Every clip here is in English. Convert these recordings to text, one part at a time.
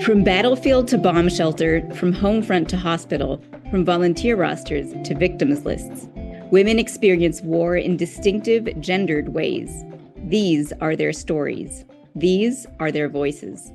From battlefield to bomb shelter, from home front to hospital, from volunteer rosters to victims lists, women experience war in distinctive, gendered ways. These are their stories. These are their voices.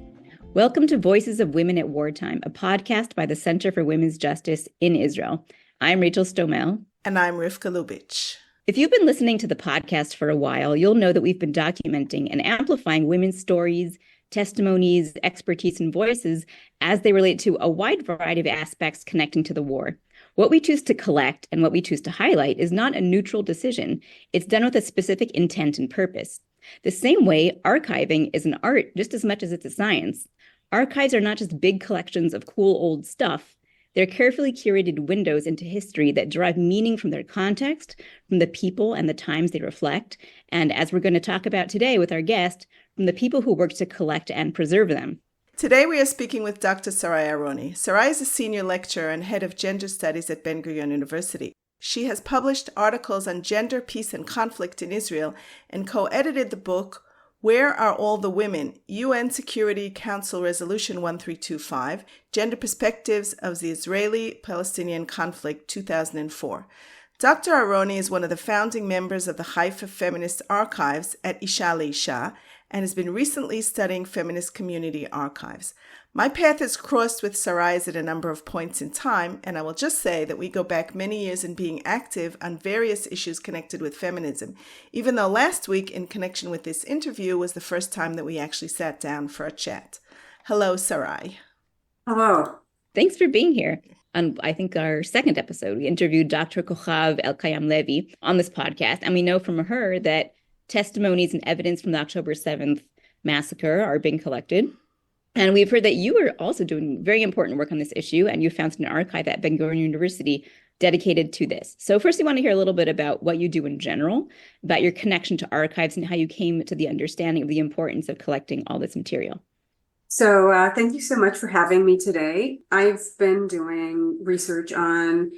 Welcome to Voices of Women at Wartime, a podcast by the Center for Women's Justice in Israel. I'm Rachel Stomel. And I'm Rivka Lubitch. If you've been listening to the podcast for a while, you'll know that we've been documenting and amplifying women's stories, testimonies, expertise, and voices as they relate to a wide variety of aspects connecting to the war. What we choose to collect and what we choose to highlight is not a neutral decision. It's done with a specific intent and purpose. The same way, archiving is an art just as much as it's a science. Archives are not just big collections of cool old stuff. They're carefully curated windows into history that derive meaning from their context, from the people and the times they reflect, and as we're going to talk about today with our guest, from the people who work to collect and preserve them. Today we are speaking with Dr. Sarai Aharoni. Sarai is a senior lecturer and head of gender studies at Ben-Gurion University. She has published articles on gender, peace, and conflict in Israel and co-edited the book Where Are All the Women? UN Security Council Resolution 1325, Gender Perspectives of the Israeli-Palestinian Conflict, 2004. Dr. Aharoni is one of the founding members of the Haifa Feminist Archives at Isha Leisha and has been recently studying feminist community archives. My path is crossed with Sarai's at a number of points in time, and I will just say that we go back many years in being active on various issues connected with feminism, even though last week, in connection with this interview, was the first time that we actually sat down for a chat. Hello, Sarai. Hello. Thanks for being here. On, I think, our second episode, we interviewed Dr. Kochav Elkayam Levi on this podcast, and we know from her that testimonies and evidence from the October 7th massacre are being collected. And we've heard that you are also doing very important work on this issue, and you founded an archive at Ben-Gurion University dedicated to this. So first, we want to hear a little bit about what you do in general, about your connection to archives and how you came to the understanding of the importance of collecting all this material. So thank you so much for having me today. I've been doing research on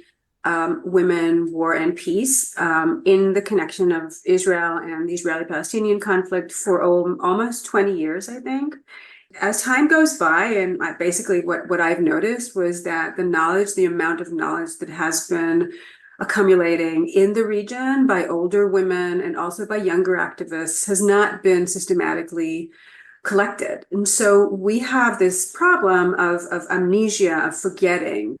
women, war, and peace in the connection of Israel and the Israeli-Palestinian conflict for almost 20 years, I think. As time goes by, and basically what I've noticed was that the amount of knowledge that has been accumulating in the region by older women and also by younger activists has not been systematically collected. And so we have this problem of amnesia, of forgetting.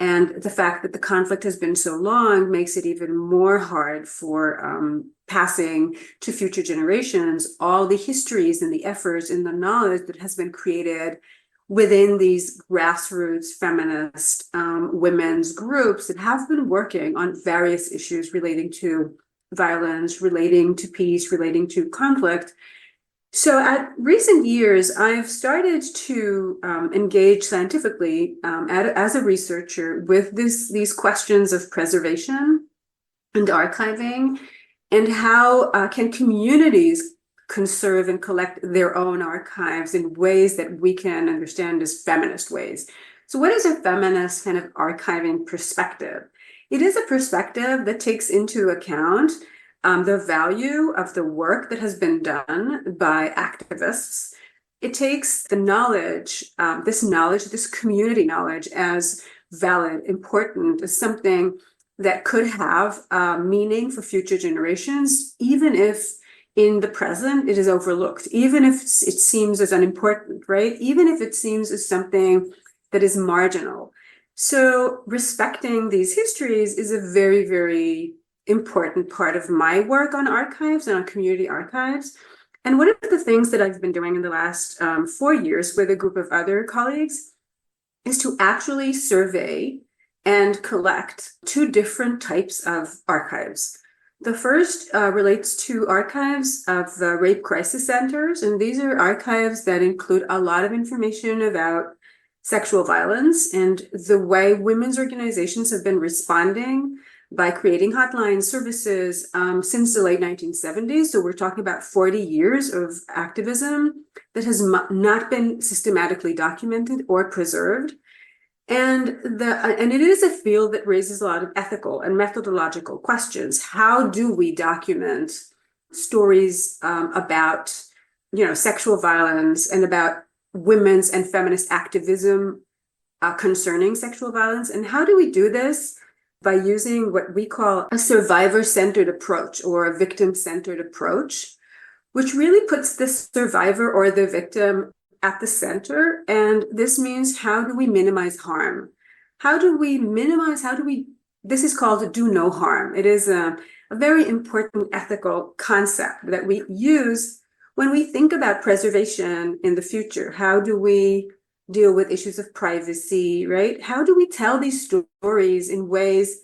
And the fact that the conflict has been so long makes it even more hard for passing to future generations all the histories and the efforts and the knowledge that has been created within these grassroots feminist women's groups that have been working on various issues relating to violence, relating to peace, relating to conflict. So at recent years, I've started to engage scientifically as a researcher with these questions of preservation and archiving, and how can communities conserve and collect their own archives in ways that we can understand as feminist ways. So what is a feminist kind of archiving perspective? It is a perspective that takes into account the value of the work that has been done by activists. It takes the knowledge, this community knowledge as valid, important, as something that could have meaning for future generations, even if in the present it is overlooked, even if it seems as unimportant, right? Even if it seems as something that is marginal. So respecting these histories is a very, very important part of my work on archives and on community archives. And one of the things that I've been doing in the last 4 years with a group of other colleagues is to actually survey and collect two different types of archives. The first relates to archives of the rape crisis centers, and these are archives that include a lot of information about sexual violence and the way women's organizations have been responding by creating hotline services since the late 1970s. So we're talking about 40 years of activism that has not been systematically documented or preserved. And it is a field that raises a lot of ethical and methodological questions. How do we document stories about, sexual violence and about women's and feminist activism concerning sexual violence. And how do we do this? By using what we call a survivor-centered approach or a victim-centered approach, which really puts the survivor or the victim at the center. And this means, how do we minimize harm? This is called do no harm. It is a very important ethical concept that we use when we think about preservation in the future. How do we deal with issues of privacy, right? How do we tell these stories in ways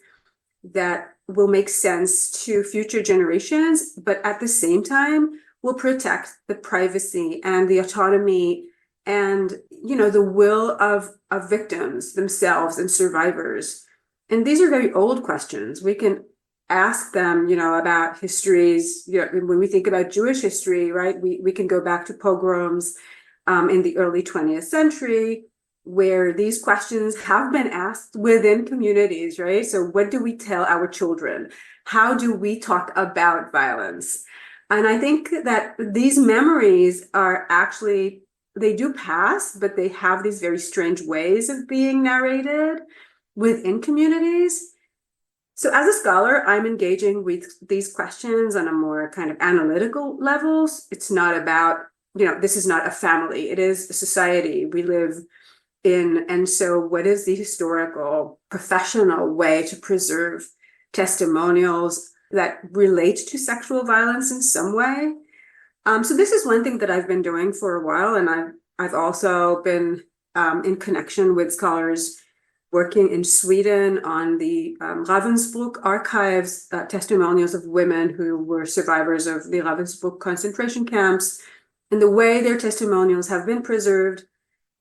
that will make sense to future generations, but at the same time will protect the privacy and the autonomy and, the will of victims themselves and survivors? And these are very old questions. We can ask them, about histories. When we think about Jewish history, right, we can go back to pogroms in the early 20th century, where these questions have been asked within communities, right? So what do we tell our children? How do we talk about violence? And I think that these memories are actually, they do pass, but they have these very strange ways of being narrated within communities. So as a scholar, I'm engaging with these questions on a more kind of analytical levels. It's not about, this is not a family. It is a society we live in. And so what is the historical, professional way to preserve testimonials that relate to sexual violence in some way? So this is one thing that I've been doing for a while. And I've also been in connection with scholars working in Sweden on the Ravensbrück archives, testimonials of women who were survivors of the Ravensbrück concentration camps, and the way their testimonials have been preserved.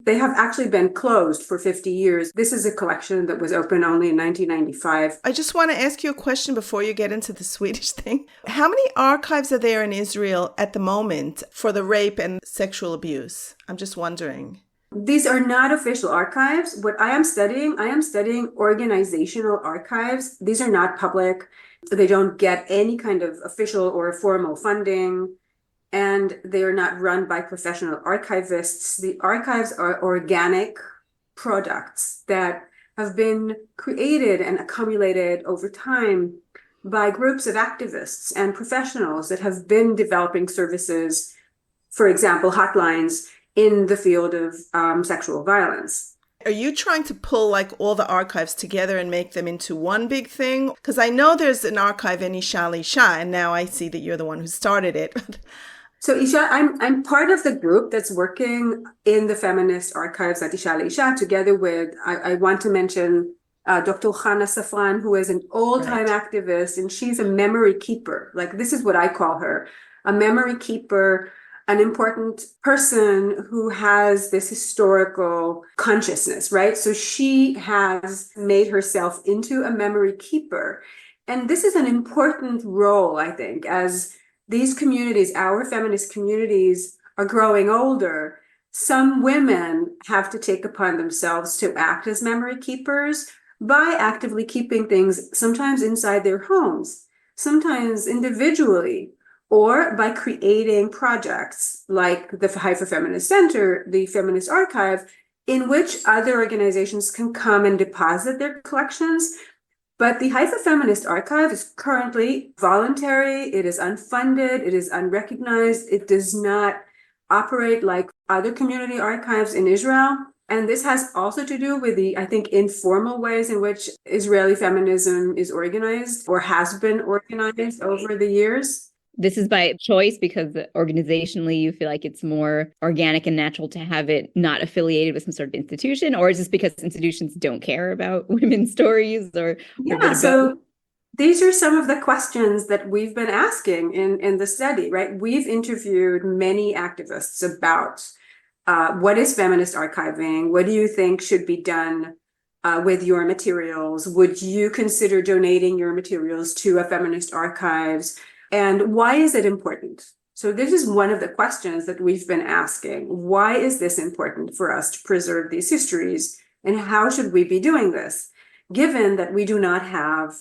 They have actually been closed for 50 years. This is a collection that was open only in 1995. I just want to ask you a question before you get into the Swedish thing. How many archives are there in Israel at the moment for the rape and sexual abuse? I'm just wondering. These are not official archives. What I am studying organizational archives. These are not public. They don't get any kind of official or formal funding, and they are not run by professional archivists. The archives are organic products that have been created and accumulated over time by groups of activists and professionals that have been developing services, for example, hotlines in the field of sexual violence. Are you trying to pull all the archives together and make them into one big thing? Because I know there's an archive in Isha Isha, and now I see that you're the one who started it. So Isha, I'm part of the group that's working in the feminist archives at Isha Isha, together with, I want to mention Dr. Hannah Safran, who is an old-time activist, and she's a memory keeper. This is what I call her, a memory keeper, an important person who has this historical consciousness, right? So she has made herself into a memory keeper. And this is an important role, I think, as these communities, our feminist communities, are growing older. Some women have to take upon themselves to act as memory keepers by actively keeping things, sometimes inside their homes, sometimes individually, or by creating projects like the Haifa Feminist Center, the Feminist Archive, in which other organizations can come and deposit their collections. But the Haifa Feminist Archive is currently voluntary, it is unfunded, it is unrecognized, it does not operate like other community archives in Israel. And this has also to do with the, I think, informal ways in which Israeli feminism is organized or has been organized over the years. This is by choice because organizationally you feel like it's more organic and natural to have it not affiliated with some sort of institution, or is this because institutions don't care about women's stories or so these are some of the questions that we've been asking in the study, right? We've interviewed many activists about what is feminist archiving? What do you think should be done with your materials? Would you consider donating your materials to a feminist archives? And why is it important? So this is one of the questions that we've been asking. Why is this important for us to preserve these histories? And how should we be doing this, given that we do not have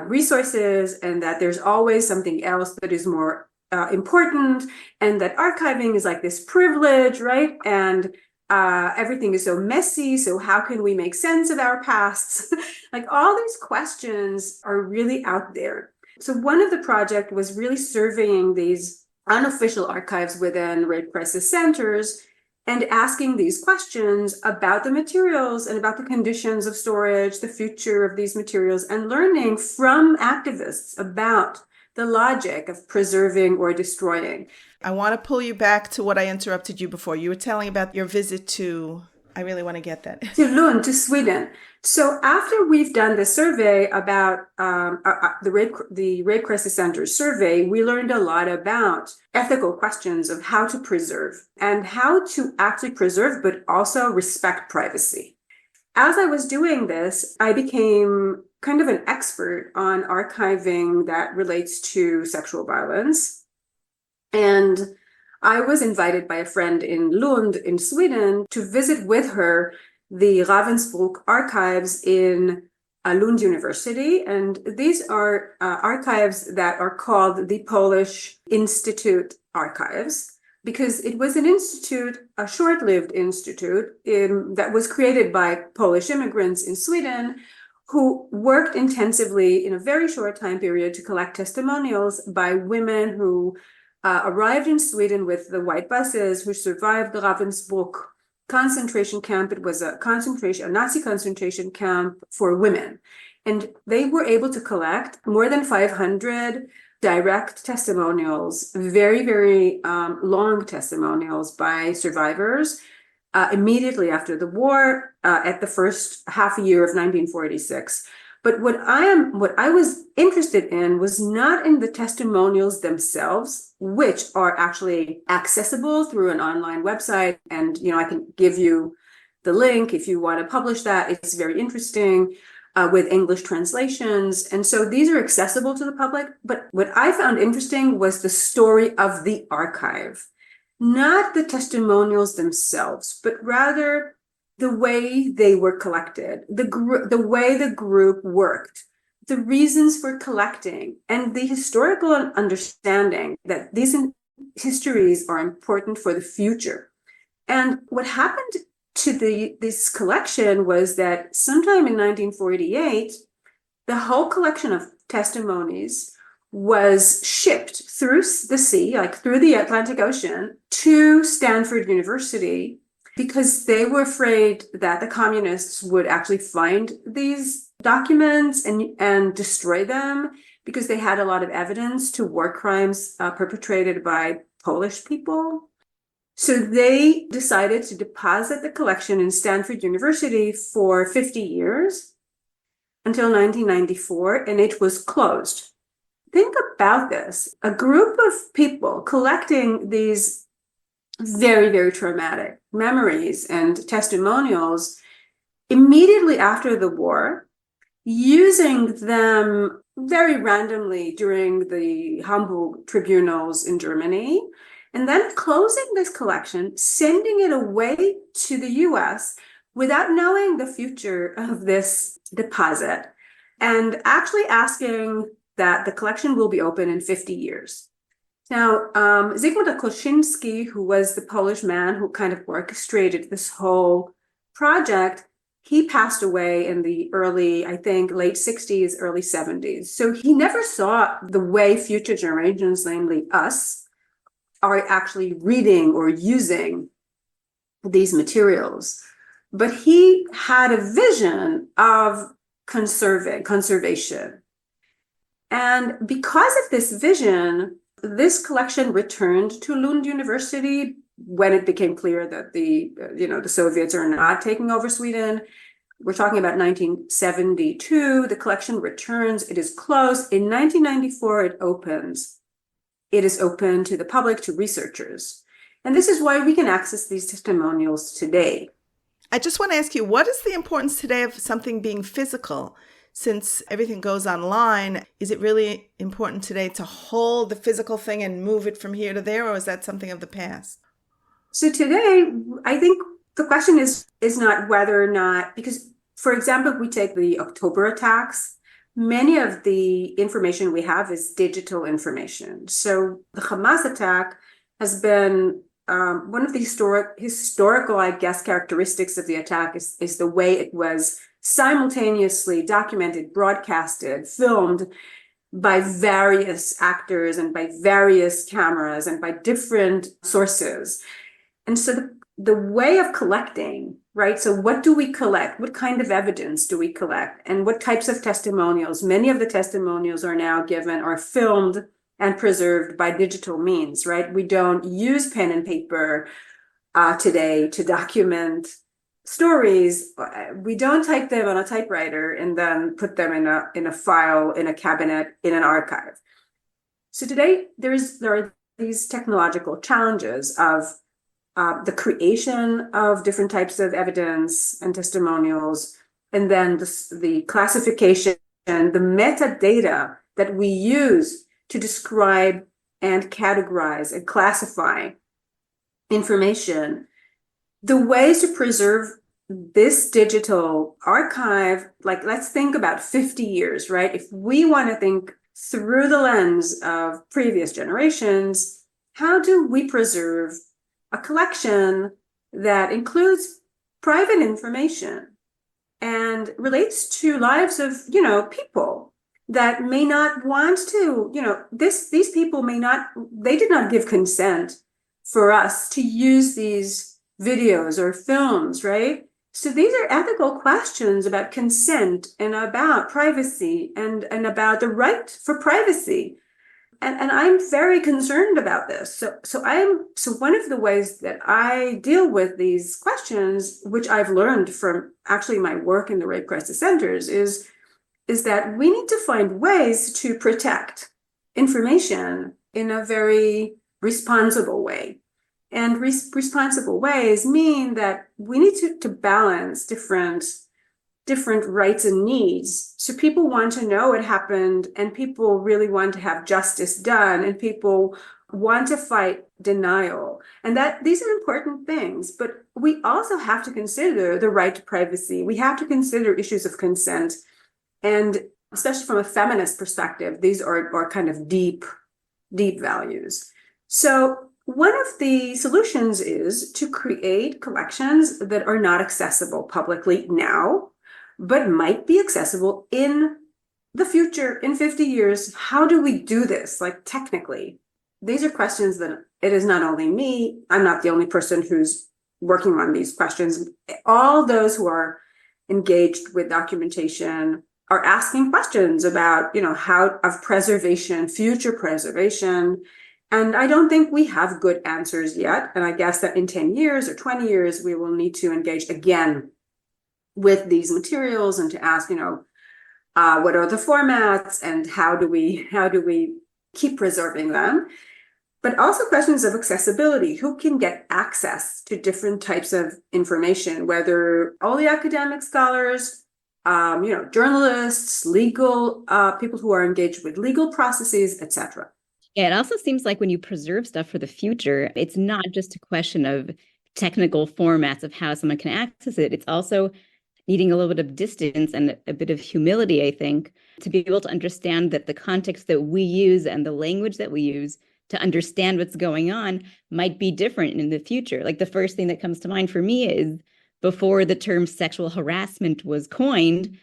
resources and that there's always something else that is more important, and that archiving is like this privilege, right? And everything is so messy. So how can we make sense of our pasts? Like all these questions are really out there. So one of the project was really surveying these unofficial archives within rape crisis centers and asking these questions about the materials and about the conditions of storage, the future of these materials, and learning from activists about the logic of preserving or destroying. I want to pull you back to what I interrupted you before. You were telling about your visit to, I really want to get that. To Lund, to Sweden. So after we've done the survey about the Rape Crisis Center survey, we learned a lot about ethical questions of how to preserve and how to actually preserve, but also respect privacy. As I was doing this, I became kind of an expert on archiving that relates to sexual violence. And I was invited by a friend in Lund in Sweden to visit with her the Ravensbrück archives in Lund University. And these are archives that are called the Polish Institute Archives, because it was an institute, a short-lived institute that was created by Polish immigrants in Sweden who worked intensively in a very short time period to collect testimonials by women who arrived in Sweden with the white buses, who survived the Ravensbrück concentration camp. It was a Nazi concentration camp for women. And they were able to collect more than 500 direct testimonials, very, very long testimonials by survivors immediately after the war, at the first half year of 1946. But what I was interested in was not in the testimonials themselves, which are actually accessible through an online website. And, I can give you the link if you want to publish that. It's very interesting with English translations. And so these are accessible to the public. But what I found interesting was the story of the archive, not the testimonials themselves, but rather the way they were collected, the way the group worked, the reasons for collecting, and the historical understanding that these histories are important for the future. And what happened to this collection was that sometime in 1948, the whole collection of testimonies was shipped through the sea, like through the Atlantic Ocean, to Stanford University, because they were afraid that the communists would actually find these documents and destroy them, because they had a lot of evidence to war crimes perpetrated by Polish people. So they decided to deposit the collection in Stanford University for 50 years until 1994, and it was closed. Think about this. A group of people collecting these very, very traumatic memories and testimonials immediately after the war, using them very randomly during the Hamburg tribunals in Germany, and then closing this collection, sending it away to the US without knowing the future of this deposit, and actually asking that the collection will be open in 50 years. Now, Zygmunt Koszynski, who was the Polish man who kind of orchestrated this whole project, he passed away in the early, I think, late 60s, early 70s. So he never saw the way future generations, namely us, are actually reading or using these materials. But he had a vision of conservation. And because of this vision, this collection returned to Lund University when it became clear that the Soviets are not taking over Sweden. We're talking about 1972. The collection returns. It is closed. In 1994, it opens. It is open to the public, to researchers. And this is why we can access these testimonials today. I just want to ask you, what is the importance today of something being physical? Since everything goes online, is it really important today to hold the physical thing and move it from here to there, or is that something of the past? So today, I think the question is not whether or not, because, for example, if we take the October attacks, many of the information we have is digital information. So the Hamas attack has been one of the historical, I guess, characteristics of the attack is the way it was simultaneously documented, broadcasted, filmed by various actors and by various cameras and by different sources. And so the way of collecting, right? So what do we collect? What kind of evidence do we collect? And what types of testimonials? Many of the testimonials are now given or filmed and preserved by digital means, right? We don't use pen and paper today to document stories. We don't type them on a typewriter and then put them in a file, in a cabinet, in an archive. So today there are these technological challenges of the creation of different types of evidence and testimonials, and then the classification and the metadata that we use to describe and categorize and classify information. The ways to preserve this digital archive, like let's think about 50 years, right? If we want to think through the lens of previous generations, how do we preserve a collection that includes private information and relates to lives of, people that may not want to, these people they did not give consent for us to use these videos or films, right? So these are ethical questions about consent and about privacy and about the right for privacy. And I'm very concerned about this. So one of the ways that I deal with these questions, which I've learned from actually my work in the rape crisis centers, is that we need to find ways to protect information in a very responsible way. And responsible ways mean that we need to balance different rights and needs. So people want to know what happened, and people really want to have justice done, and people want to fight denial. And that these are important things, but we also have to consider the right to privacy. We have to consider issues of consent. And especially from a feminist perspective, these are kind of deep values. So one of the solutions is to create collections that are not accessible publicly now, but might be accessible in the future, in 50 years. How do we do this, like technically? These are questions that it is not only me, I'm not the only person who's working on these questions. All those who are engaged with documentation are asking questions about, how of preservation, future preservation. And I don't think we have good answers yet. And I guess that in 10 years or 20 years, we will need to engage again with these materials and to ask, what are the formats and how do we keep preserving them? But also questions of accessibility. Who can get access to different types of information, whether only academic scholars, journalists, legal people who are engaged with legal processes, etc. Yeah, it also seems like when you preserve stuff for the future, it's not just a question of technical formats of how someone can access it. It's also needing a little bit of distance and a bit of humility, I think, to be able to understand that the context that we use and the language that we use to understand what's going on might be different in the future. Like the first thing that comes to mind for me is before the term sexual harassment was coined,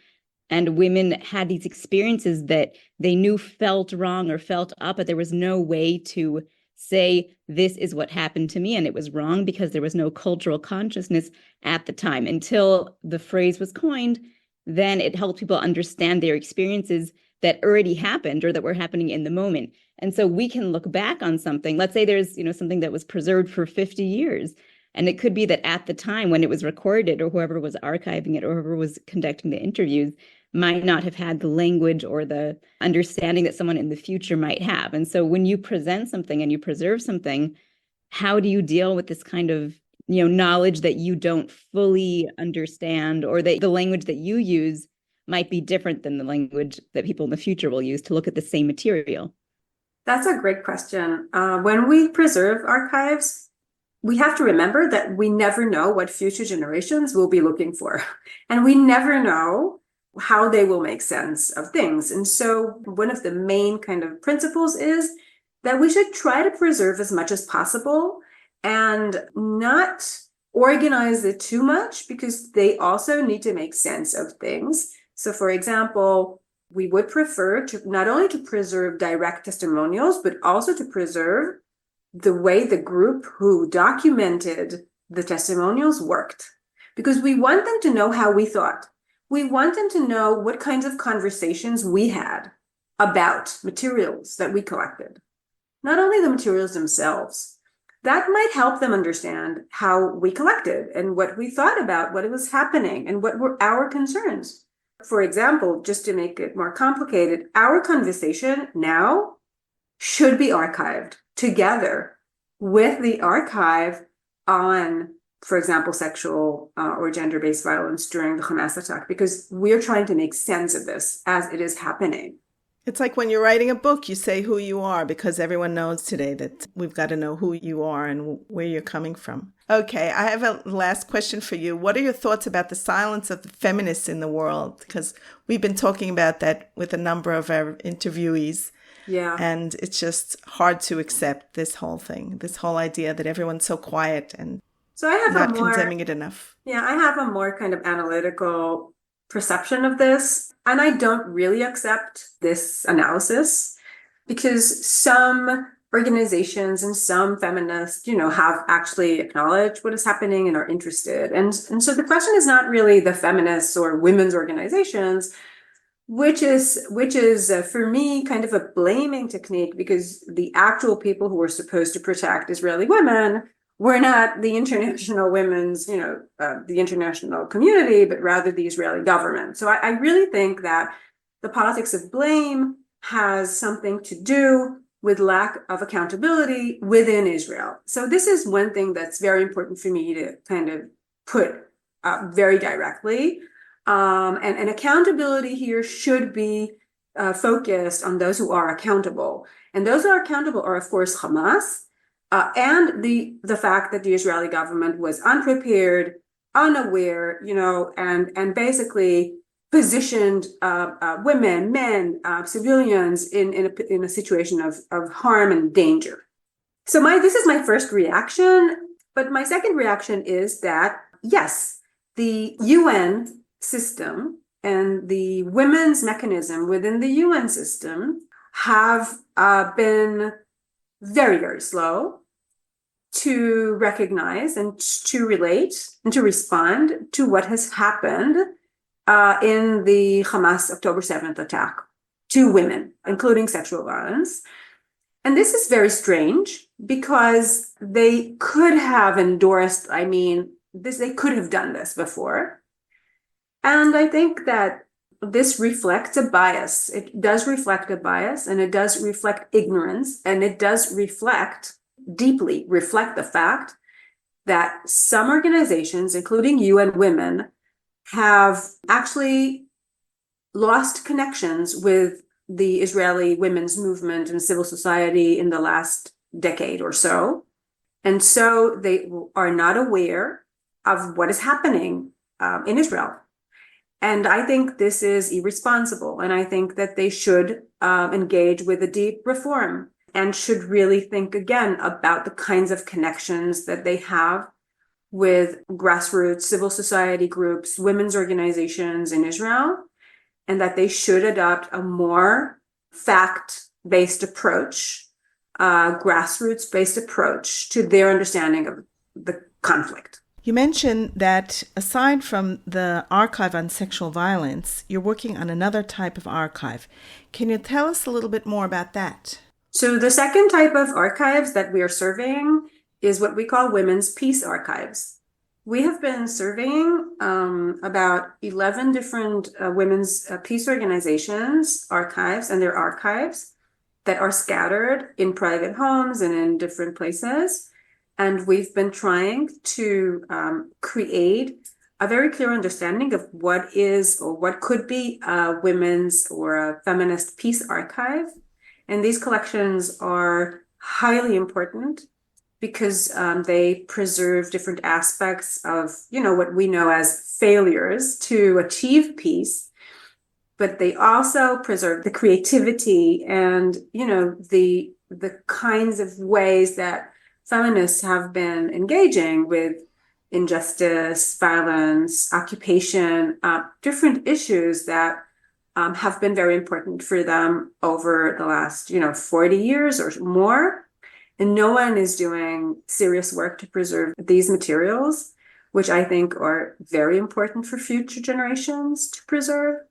and women had these experiences that they knew felt wrong or felt up, but there was no way to say, this is what happened to me. And it was wrong because there was no cultural consciousness at the time. Until the phrase was coined, then it helped people understand their experiences that already happened or that were happening in the moment. And so we can look back on something. Let's say there's, something that was preserved for 50 years. And it could be that at the time when it was recorded, or whoever was archiving it, or whoever was conducting the interviews, might not have had the language or the understanding that someone in the future might have. And so when you present something and you preserve something, how do you deal with this kind of, knowledge that you don't fully understand, or that the language that you use might be different than the language that people in the future will use to look at the same material? That's a great question. When we preserve archives, we have to remember that we never know what future generations will be looking for. And we never know how they will make sense of things. And so one of the main kind of principles is that we should try to preserve as much as possible and not organize it too much, because they also need to make sense of things. So for example, we would prefer to not only to preserve direct testimonials, but also to preserve the way the group who documented the testimonials worked, because we want them to know how we thought. We want them to know what kinds of conversations we had about materials that we collected, not only the materials themselves. That might help them understand how we collected and what we thought about what was happening and what were our concerns. For example, just to make it more complicated, our conversation now should be archived together with the archive on, for example, sexual or gender-based violence during the Hamas attack, because we're trying to make sense of this as it is happening. It's like when you're writing a book, you say who you are, because everyone knows today that we've got to know who you are and where you're coming from. Okay, I have a last question for you. What are your thoughts about the silence of the feminists in the world? Because we've been talking about that with a number of our interviewees. Yeah. And it's just hard to accept this whole thing, this whole idea that everyone's so quiet and so I have not condemning it enough. Yeah, I have a more kind of analytical perception of this. And I don't really accept this analysis, because some organizations and some feminists, have actually acknowledged what is happening and are interested. And so the question is not really the feminists or women's organizations, which is for me kind of a blaming technique, because the actual people who are supposed to protect Israeli women were not the international women's, the international community, but rather the Israeli government. So I really think that the politics of blame has something to do with lack of accountability within Israel. So this is one thing that's very important for me to kind of put very directly. And accountability here should be focused on those who are accountable. And those who are accountable are, of course, Hamas, and the fact that the Israeli government was unprepared, unaware, and basically positioned women, men, civilians in a situation of harm and danger. So this is my first reaction. But my second reaction is that, yes, the UN system and the women's mechanism within the UN system have been very, very slow to recognize and to relate and to respond to what has happened in the Hamas October 7th attack to women, including sexual violence. And this is very strange, because they could have endorsed, they could have done this before. And I think that this reflects a bias. It does reflect a bias, and it does reflect ignorance, and it does deeply reflect the fact that some organizations, including UN Women, have actually lost connections with the Israeli women's movement and civil society in the last decade or so. And so they are not aware of what is happening in Israel. And I think this is irresponsible. And I think that they should engage with a deep reform and should really think again about the kinds of connections that they have with grassroots civil society groups, women's organizations in Israel, and that they should adopt a more fact-based approach, grassroots-based approach to their understanding of the conflict. You mentioned that aside from the archive on sexual violence, you're working on another type of archive. Can you tell us a little bit more about that? So the second type of archives that we are surveying is what we call women's peace archives. We have been surveying about 11 different women's peace organizations' archives and their archives that are scattered in private homes and in different places. And we've been trying to create a very clear understanding of what is or what could be a women's or a feminist peace archive. And these collections are highly important because they preserve different aspects of, what we know as failures to achieve peace. but they also preserve the creativity and, the kinds of ways that feminists have been engaging with injustice, violence, occupation, different issues that have been very important for them over the last, 40 years or more. And no one is doing serious work to preserve these materials, which I think are very important for future generations to preserve.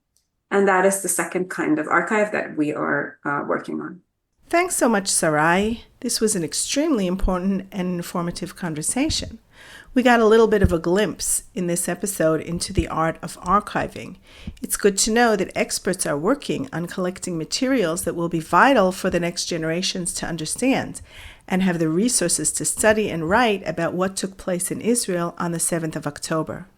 And that is the second kind of archive that we are working on. Thanks so much, Sarai. This was an extremely important and informative conversation. We got a little bit of a glimpse in this episode into the art of archiving. It's good to know that experts are working on collecting materials that will be vital for the next generations to understand and have the resources to study and write about what took place in Israel on the 7th of October.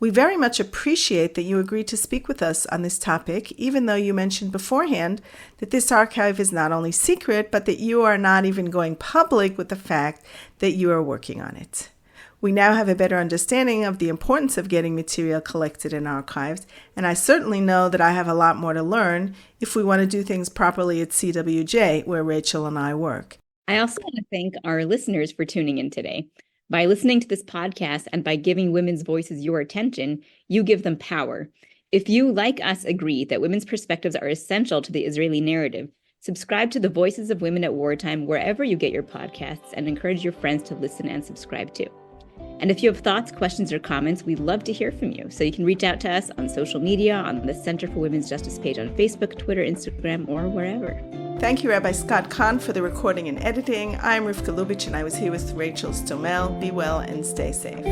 We very much appreciate that you agreed to speak with us on this topic, even though you mentioned beforehand that this archive is not only secret, but that you are not even going public with the fact that you are working on it. We now have a better understanding of the importance of getting material collected and archived, and I certainly know that I have a lot more to learn if we want to do things properly at CWJ, where Rachel and I work. I also want to thank our listeners for tuning in today. By listening to this podcast and by giving women's voices your attention, you give them power. If you, like us, agree that women's perspectives are essential to the Israeli narrative, subscribe to the Voices of Women at Wartime wherever you get your podcasts and encourage your friends to listen and subscribe too. And if you have thoughts, questions, or comments, we'd love to hear from you. So you can reach out to us on social media, on the Center for Women's Justice page on Facebook, Twitter, Instagram, or wherever. Thank you, Rabbi Scott Kahn, for the recording and editing. I'm Rivka Lubitch, and I was here with Rachel Stomel. Be well and stay safe.